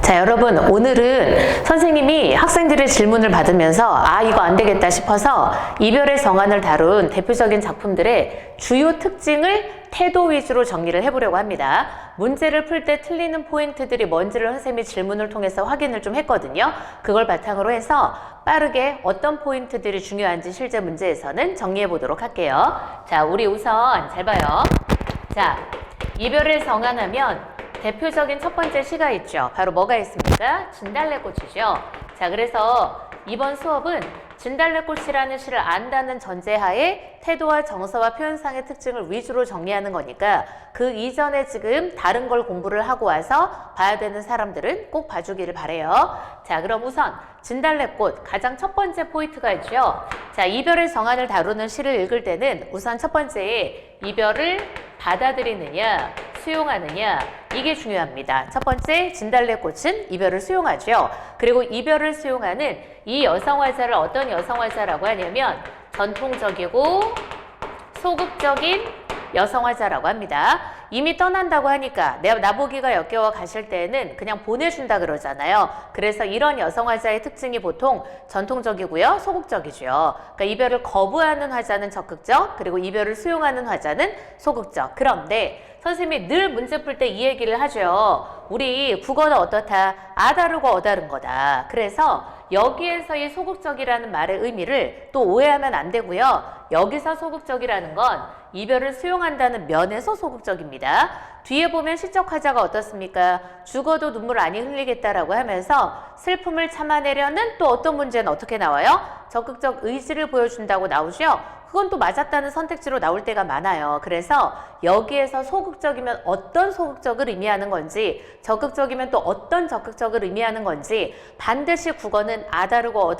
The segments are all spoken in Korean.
자, 여러분, 오늘은 선생님이 학생들의 질문을 받으면서 이거 안 되겠다 싶어서 이별의 정안을 다룬 대표적인 작품들의 주요 특징을 태도 위주로 정리를 해보려고 합니다. 문제를 풀 때 틀리는 포인트들이 뭔지를 선생님이 질문을 통해서 확인을 좀 했거든요. 그걸 바탕으로 해서 빠르게 어떤 포인트들이 중요한지 실제 문제에서는 정리해 보도록 할게요. 자, 우리 우선 잘 봐요. 자, 이별을 정안하면 대표적인 첫 번째 시가 있죠. 바로 뭐가 있습니까? 진달래꽃이죠. 자, 그래서 이번 수업은 진달래꽃이라는 시를 안다는 전제하에 태도와 정서와 표현상의 특징을 위주로 정리하는 거니까 그 이전에 지금 다른 걸 공부를 하고 와서 봐야 되는 사람들은 꼭 봐주기를 바래요. 자, 그럼 우선 진달래꽃 가장 첫 번째 포인트가 있죠. 자, 이별의 정안을 다루는 시를 읽을 때는 우선 첫 번째 이별을 받아들이느냐 수용하느냐 이게 중요합니다. 첫 번째 진달래꽃은 이별을 수용하죠. 그리고 이별을 수용하는 이 여성화자를 어떤 여성화자라고 하냐면 전통적이고 소극적인 여성화자라고 합니다. 이미 떠난다고 하니까 나보기가 역겨워 가실 때는 그냥 보내준다 그러잖아요. 그래서 이런 여성화자의 특징이 보통 전통적이고요. 소극적이죠. 그러니까 이별을 거부하는 화자는 적극적, 그리고 이별을 수용하는 화자는 소극적. 그런데 선생님이 늘 문제 풀 때 이 얘기를 하죠. 우리 국어는 어떻다? 아다르고 어다른 거다. 그래서 여기에서 이 소극적이라는 말의 의미를 또 오해하면 안 되고요. 여기서 소극적이라는 건 이별을 수용한다는 면에서 소극적입니다. 뒤에 보면 시적 화자가 어떻습니까? 죽어도 눈물 아니 흘리겠다라고 하면서 슬픔을 참아내려는 또 어떤 문제는 어떻게 나와요? 적극적 의지를 보여준다고 나오죠. 그건 또 맞았다는 선택지로 나올 때가 많아요. 그래서 여기에서 소극적이면 어떤 소극적을 의미하는 건지, 적극적이면 또 어떤 적극적을 의미하는 건지 반드시 국어는 아다르고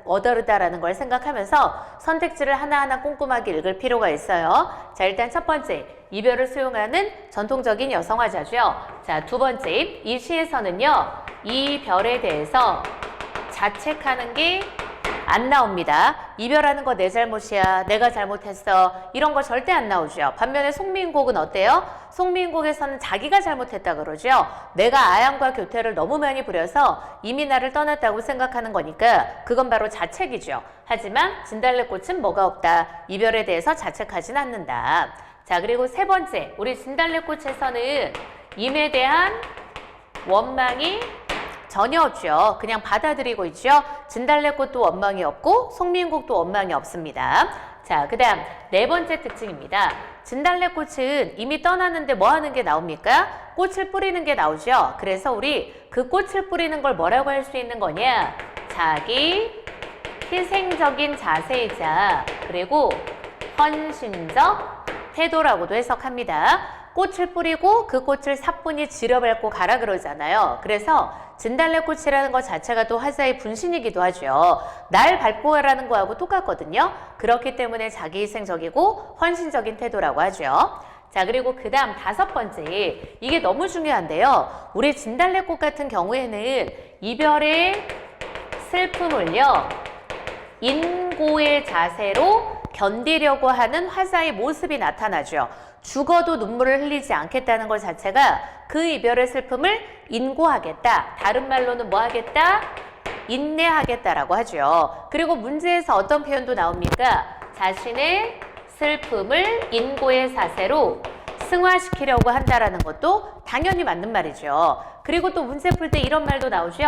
어다르다라는 걸 생각하면서 선택지를 하나하나 꼼꼼하게 읽을 필요가 있어요. 자, 일단 첫 번째, 이별을 수용하는 전통적인 여성화자죠. 자, 두 번째, 이 시에서는요, 이별에 대해서 자책하는 게 안 나옵니다. 이별하는 거 내 잘못이야, 내가 잘못했어, 이런 거 절대 안 나오죠. 반면에 송민곡은 어때요? 송민곡에서는 자기가 잘못했다 그러죠. 내가 아양과 교태를 너무 많이 부려서 이미 나를 떠났다고 생각하는 거니까 그건 바로 자책이죠. 하지만 진달래꽃은 뭐가 없다. 이별에 대해서 자책하진 않는다. 자, 그리고 세 번째, 우리 진달래꽃에서는 임에 대한 원망이 전혀 없죠. 그냥 받아들이고 있죠. 진달래꽃도 원망이 없고 송민국도 원망이 없습니다. 자, 그 다음 네 번째 특징입니다. 진달래꽃은 이미 떠났는데 뭐 하는 게 나옵니까? 꽃을 뿌리는 게 나오죠. 그래서 우리 그 꽃을 뿌리는 걸 뭐라고 할 수 있는 거냐? 자기 희생적인 자세이자 그리고 헌신적 태도라고도 해석합니다. 꽃을 뿌리고 그 꽃을 사뿐히 지려밟고 가라 그러잖아요. 그래서 진달래꽃이라는 것 자체가 또 화자의 분신이기도 하죠. 날 밟고 가라는 거하고 똑같거든요. 그렇기 때문에 자기희생적이고 헌신적인 태도라고 하죠. 자, 그리고 그 다음 다섯 번째, 이게 너무 중요한데요. 우리 진달래꽃 같은 경우에는 이별의 슬픔을요, 인고의 자세로 견디려고 하는 화자의 모습이 나타나죠. 죽어도 눈물을 흘리지 않겠다는 것 자체가 그 이별의 슬픔을 인고하겠다. 다른 말로는 뭐 하겠다? 인내하겠다라고 하죠. 그리고 문제에서 어떤 표현도 나옵니까? 자신의 슬픔을 인고의 사세로 승화시키려고 한다라는 것도 당연히 맞는 말이죠. 그리고 또 문제 풀 때 이런 말도 나오죠.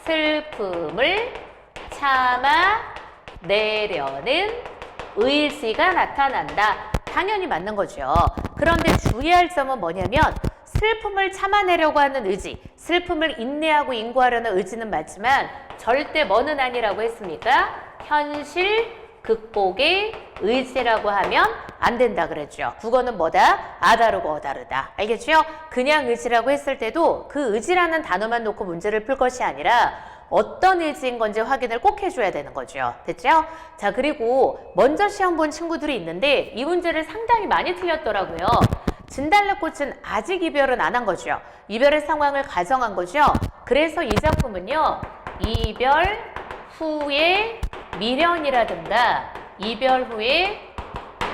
슬픔을 참아내려는 의지가 나타난다. 당연히 맞는 거죠. 그런데 주의할 점은 뭐냐면 슬픔을 참아내려고 하는 의지, 슬픔을 인내하고 인고하려는 의지는 맞지만 절대 뭐는 아니라고 했습니까? 현실 극복의 의지라고 하면 안 된다 그랬죠. 국어는 뭐다? 아다르고 어다르다. 알겠죠? 그냥 의지라고 했을 때도 그 의지라는 단어만 놓고 문제를 풀 것이 아니라 어떤 의지인 건지 확인을 꼭 해줘야 되는 거죠. 됐죠? 자, 그리고 먼저 시험 본 친구들이 있는데 이 문제를 상당히 많이 틀렸더라고요. 진달래꽃은 아직 이별은 안 한 거죠. 이별의 상황을 가정한 거죠. 그래서 이 작품은요, 이별 후에 미련이라든가 이별 후에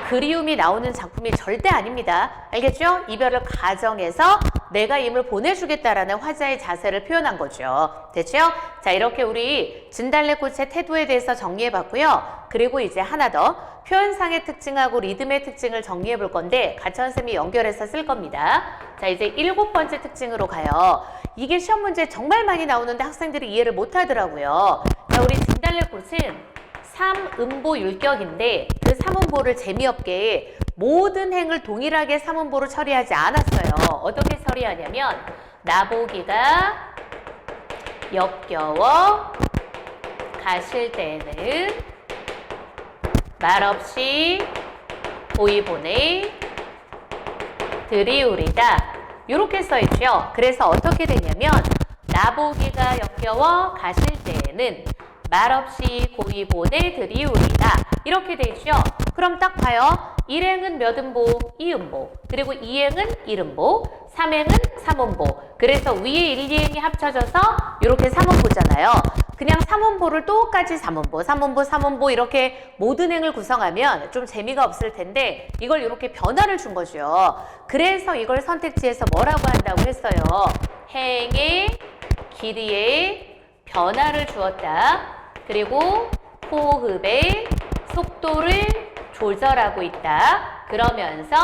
그리움이 나오는 작품이 절대 아닙니다. 알겠죠? 이별을 가정해서 내가 임을 보내주겠다라는 화자의 자세를 표현한 거죠. 됐죠? 자, 이렇게 우리 진달래꽃의 태도에 대해서 정리해봤고요. 그리고 이제 하나 더 표현상의 특징하고 리듬의 특징을 정리해 볼 건데 가천쌤이 연결해서 쓸 겁니다. 자, 이제 7번째 특징으로 가요. 이게 시험 문제에 정말 많이 나오는데 학생들이 이해를 못 하더라고요. 자, 우리 진달래꽃은 3음보 율격인데 그 3음보를 재미없게 모든 행을 동일하게 3음보로 처리하지 않았어요. 어떻게 처리하냐면 나보기가 역겨워 가실 때는 말없이 보이 보내 드리우리다. 이렇게 써있죠. 그래서 어떻게 되냐면 나보기가 역겨워 가실 때에는 말없이 고이 보내드리우리다. 이렇게 돼 있죠. 그럼 딱 봐요. 1행은 몇 음보? 2음보. 그리고 2행은 1음보. 3행은 3음보. 그래서 위에 1, 2행이 합쳐져서 이렇게 3음보잖아요. 그냥 3음보를 똑같이 3음보, 3음보, 3음보 이렇게 모든 행을 구성하면 좀 재미가 없을 텐데 이걸 이렇게 변화를 준 거죠. 그래서 이걸 선택지에서 뭐라고 한다고 했어요? 행의 길이에 변화를 주었다. 그리고 호흡의 속도를 조절하고 있다. 그러면서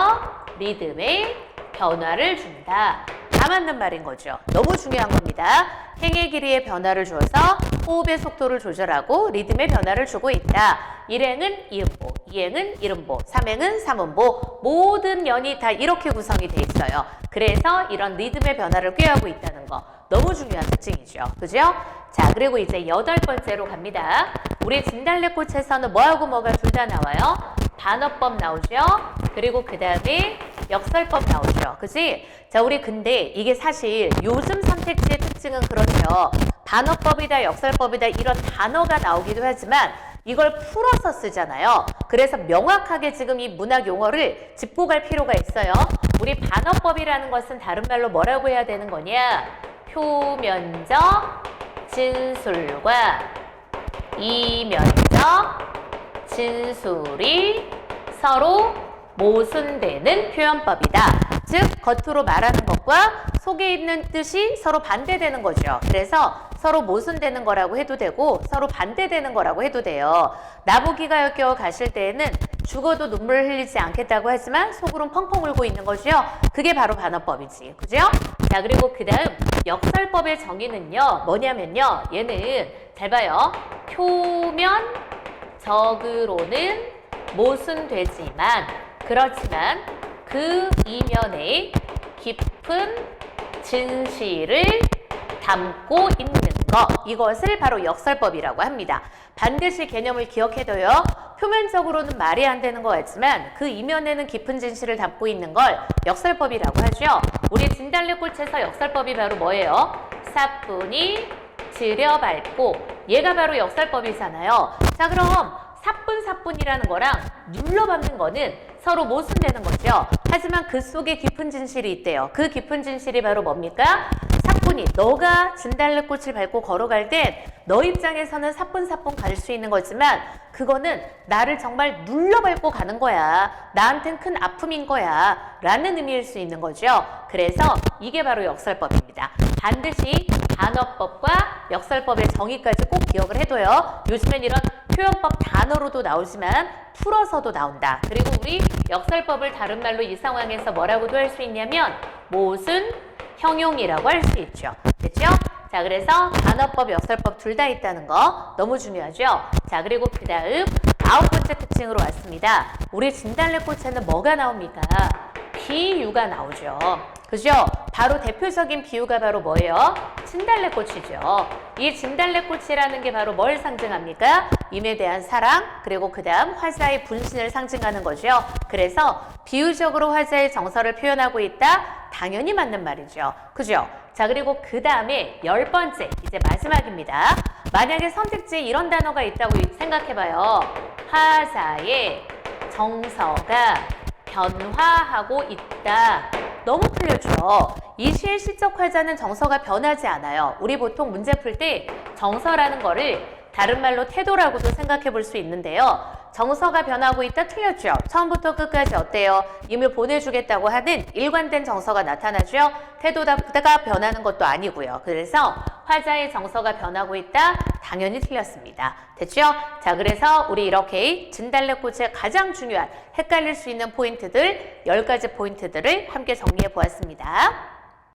리듬에 변화를 준다. 다 맞는 말인 거죠. 너무 중요한 겁니다. 행의 길이에 변화를 주어서 호흡의 속도를 조절하고 리듬의 변화를 주고 있다. 1행은 2음보, 2행은 1음보, 3행은 3음보 모든 연이 다 이렇게 구성이 돼 있어요. 그래서 이런 리듬의 변화를 꾀하고 있다는 거 너무 중요한 특징이죠. 그죠? 자, 그리고 이제 8번째로 갑니다. 우리 진달래꽃에서는 뭐하고 뭐가 둘 다 나와요? 반어법 나오죠? 그리고 그 다음에 역설법 나오죠. 그치? 자, 우리 근데 이게 사실 요즘 선택지의 특징은 그렇죠. 반어법이다, 역설법이다 이런 단어가 나오기도 하지만 이걸 풀어서 쓰잖아요. 그래서 명확하게 지금 이 문학 용어를 짚고 갈 필요가 있어요. 우리 반어법이라는 것은 다른 말로 뭐라고 해야 되는 거냐? 표면적 진술과 이면적 진술이 서로 모순되는 표현법이다. 즉 겉으로 말하는 것과 속에 있는 뜻이 서로 반대되는 거죠. 그래서 서로 모순되는 거라고 해도 되고 서로 반대되는 거라고 해도 돼요. 나보기가 역겨워 가실 때에는 죽어도 눈물을 흘리지 않겠다고 하지만 속으로는 펑펑 울고 있는 거죠. 그게 바로 반어법이지. 그죠? 자, 그리고 그 다음 역설법의 정의는요. 뭐냐면요. 얘는 잘 봐요. 표면적으로는 모순되지만 그렇지만 그 이면에 깊은 진실을 담고 있는 것, 이것을 바로 역설법이라고 합니다. 반드시 개념을 기억해둬요. 표면적으로는 말이 안 되는 것 같지만 그 이면에는 깊은 진실을 담고 있는 걸 역설법이라고 하죠. 우리 진달래꽃에서 역설법이 바로 뭐예요? 사뿐히 들여밟고, 얘가 바로 역설법이잖아요. 자, 그럼 사뿐사뿐이라는 거랑 눌러밟는 거는 서로 모순되는 거죠. 하지만 그 속에 깊은 진실이 있대요. 그 깊은 진실이 바로 뭡니까? 사뿐히, 너가 진달래꽃을 밟고 걸어갈 땐 너 입장에서는 사뿐사뿐 갈 수 있는 거지만 그거는 나를 정말 눌러밟고 가는 거야. 나한텐 큰 아픔인 거야. 라는 의미일 수 있는 거죠. 그래서 이게 바로 역설법입니다. 반드시 단어법과 역설법의 정의까지 꼭 기억을 해둬요. 요즘엔 이런 표현법 단어로도 나오지만 풀어서도 나온다. 그리고 우리 역설법을 다른 말로 이 상황에서 뭐라고도 할 수 있냐면 모순, 형용이라고 할 수 있죠. 됐죠? 자, 그래서 단어법, 역설법 둘 다 있다는 거 너무 중요하죠? 자, 그리고 그 다음 9번째 특징으로 왔습니다. 우리 진달래꽃에는 뭐가 나옵니까? 비유가 나오죠. 그죠? 바로 대표적인 비유가 바로 뭐예요? 진달래꽃이죠. 이 진달래꽃이라는 게 바로 뭘 상징합니까? 임에 대한 사랑, 그리고 그 다음 화자의 분신을 상징하는 거죠. 그래서 비유적으로 화자의 정서를 표현하고 있다? 당연히 맞는 말이죠. 그죠? 자, 그리고 그 다음에 10번째, 이제 마지막입니다. 만약에 선택지에 이런 단어가 있다고 생각해봐요. 화자의 정서가 변화하고 있다. 너무 틀렸죠. 이 시의 시적 화자는 정서가 변하지 않아요. 우리 보통 문제 풀 때 정서라는 거를 다른 말로 태도라고도 생각해 볼 수 있는데요. 정서가 변하고 있다 틀렸죠? 처음부터 끝까지 어때요? 이미 보내주겠다고 하는 일관된 정서가 나타나죠? 태도가 변하는 것도 아니고요. 그래서 화자의 정서가 변하고 있다? 당연히 틀렸습니다. 됐죠? 자, 그래서 우리 이렇게 진달래꽃의 가장 중요한 헷갈릴 수 있는 포인트들 10가지 포인트들을 함께 정리해 보았습니다.